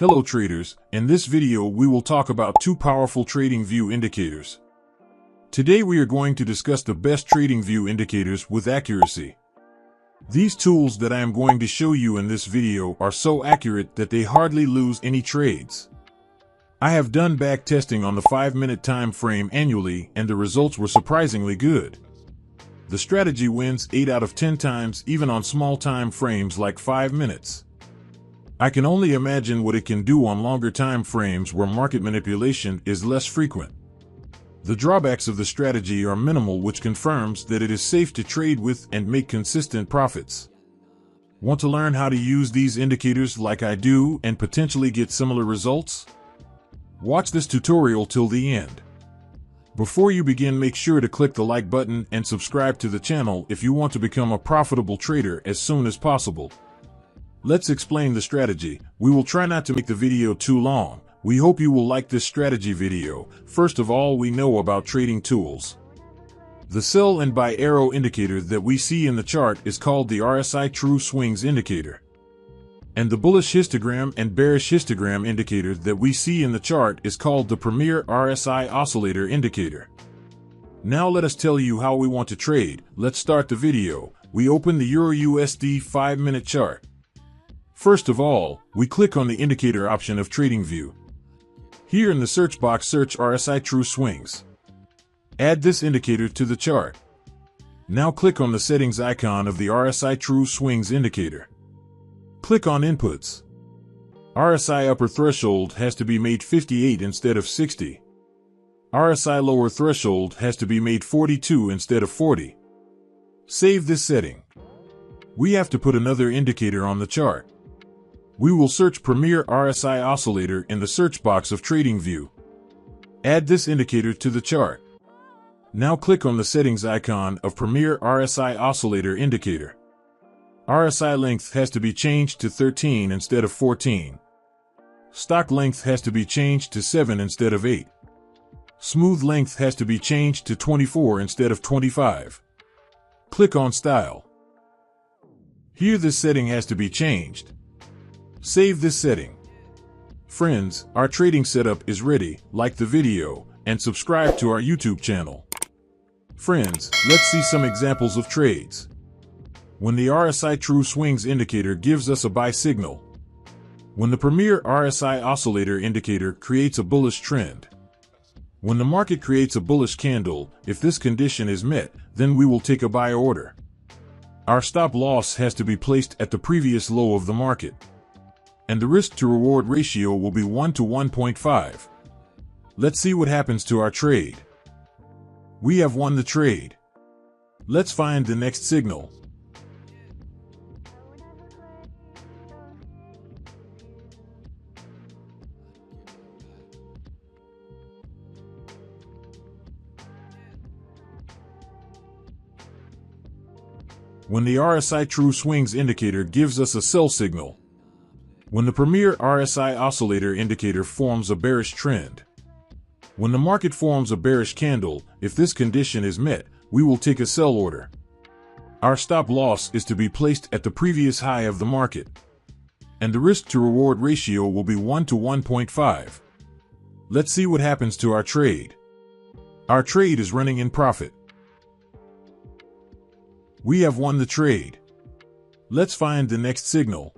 Hello traders, in this video we will talk about two powerful TradingView indicators. Today we are going to discuss the best TradingView indicators with accuracy. These tools that I am going to show you in this video are so accurate that they hardly lose any trades. I have done back testing on the 5-minute time frame annually and the results were surprisingly good. The strategy wins 8 out of 10 times even on small time frames like 5 minutes. I can only imagine what it can do on longer time frames where market manipulation is less frequent. The drawbacks of the strategy are minimal, which confirms that it is safe to trade with and make consistent profits. Want to learn how to use these indicators like I do and potentially get similar results? Watch this tutorial till the end. Before you begin, make sure to click the like button and subscribe to the channel if you want to become a profitable trader as soon as possible. Let's explain the strategy. We will try not to make the video too long. We hope you will like this strategy video. First of all, we know about trading tools. The sell and buy arrow indicator that we see in the chart is called the RSI True Swings indicator. And the bullish histogram and bearish histogram indicator that we see in the chart is called the Premier RSI Oscillator indicator. Now let us tell you how we want to trade. Let's start the video. We open the EUR/USD 5-minute chart. First of all, we click on the indicator option of TradingView. Here in the search box, search RSI True Swings. Add this indicator to the chart. Now click on the settings icon of the RSI True Swings indicator. Click on Inputs. RSI upper threshold has to be made 58 instead of 60. RSI lower threshold has to be made 42 instead of 40. Save this setting. We have to put another indicator on the chart. We will search Premier RSI Oscillator in the search box of TradingView. Add this indicator to the chart. Now click on the settings icon of Premier RSI Oscillator indicator. RSI length has to be changed to 13 instead of 14. Stock length has to be changed to 7 instead of 8. Smooth length has to be changed to 24 instead of 25. Click on Style. Here this setting has to be changed. Save this setting. Friends, our trading setup is ready. Like the video and subscribe to our YouTube channel. Friends, let's see some examples of trades. When the RSI True Swings indicator gives us a buy signal. When the Premier RSI Oscillator indicator creates a bullish trend. When the market creates a bullish candle, if this condition is met, then we will take a buy order. Our stop loss has to be placed at the previous low of the market. And the risk to reward ratio will be 1 to 1.5. Let's see what happens to our trade. We have won the trade. Let's find the next signal. When the RSI True Swings indicator gives us a sell signal. When the Premier RSI Oscillator indicator forms a bearish trend. When the market forms a bearish candle, if this condition is met, we will take a sell order. Our stop loss is to be placed at the previous high of the market. And the risk to reward ratio will be 1 to 1.5. Let's see what happens to our trade. Our trade is running in profit. We have won the trade. Let's find the next signal.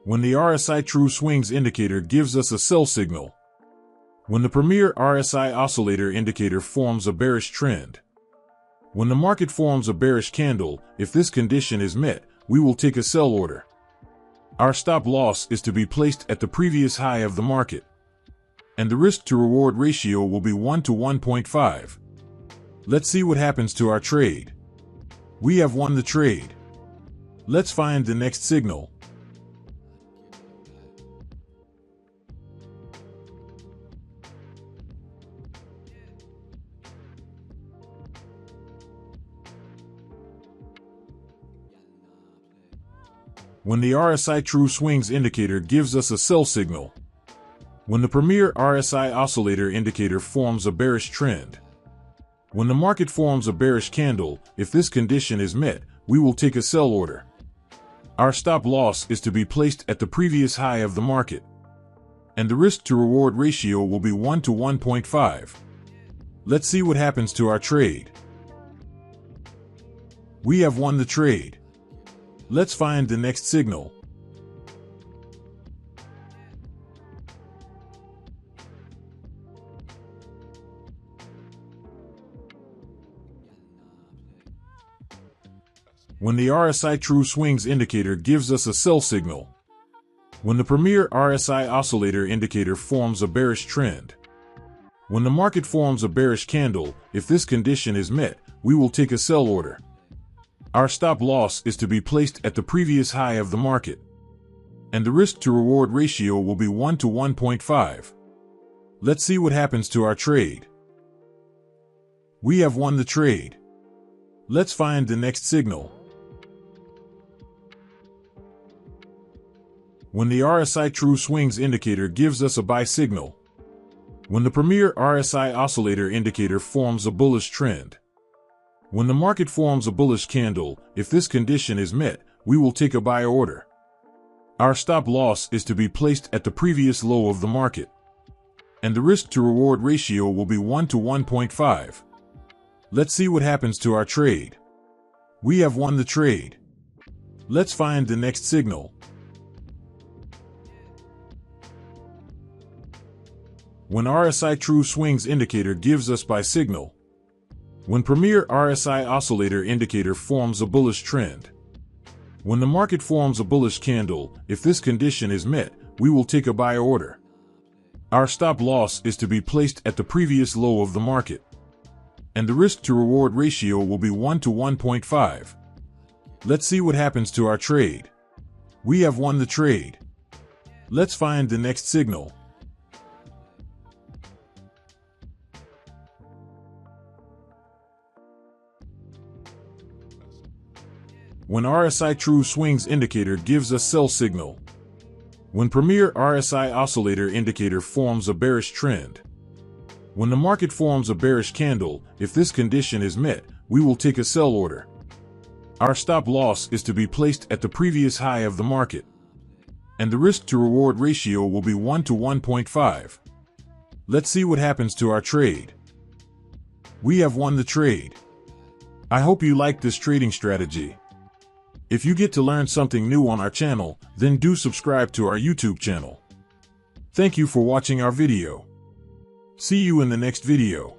When the RSI True Swings indicator gives us a sell signal. When the Premier RSI Oscillator indicator forms a bearish trend. When the market forms a bearish candle, if this condition is met, we will take a sell order. Our stop loss is to be placed at the previous high of the market. And the risk to reward ratio will be 1 to 1.5. Let's see what happens to our trade. We have won the trade. Let's find the next signal. When the RSI True Swings indicator gives us a sell signal. When the premier RSI oscillator indicator forms a bearish trend. When the market forms a bearish candle, if this condition is met, we will take a sell order. Our stop loss is to be placed at the previous high of the market, and the risk to reward ratio will be 1 to 1.5. Let's see what happens to our trade. We have won the trade. Let's find the next signal. When the RSI True Swings indicator gives us a sell signal. When the premier RSI oscillator indicator forms a bearish trend. When the market forms a bearish candle, if this condition is met, we will take a sell order. Our stop loss is to be placed at the previous high of the market, and the risk to reward ratio will be 1 to 1.5. Let's see what happens to our trade. We have won the trade. Let's find the next signal. When the RSI True Swings indicator gives us a buy signal. When the premier RSI oscillator indicator forms a bullish trend. When the market forms a bullish candle, if this condition is met, we will take a buy order. Our stop loss is to be placed at the previous low of the market, and the risk to reward ratio will be 1 to 1.5. Let's see what happens to our trade. We have won the trade. Let's find the next signal. When RSI True Swings indicator gives us buy signal. When premier RSI oscillator indicator forms a bullish trend. When the market forms a bullish candle, if this condition is met, we will take a buy order. Our stop loss is to be placed at the previous low of the market, and the risk to reward ratio will be 1 to 1.5. Let's see what happens to our trade. We have won the trade. Let's find the next signal. When RSI True Swings indicator gives us sell signal. When premier RSI oscillator indicator forms a bearish trend. When the market forms a bearish candle, if this condition is met, we will take a sell order. Our stop loss is to be placed at the previous high of the market, and the risk to reward ratio will be 1 to 1.5. Let's see what happens to our trade. We have won the trade. I hope you liked this trading strategy. If you get to learn something new on our channel, then do subscribe to our YouTube channel. Thank you for watching our video. See you in the next video.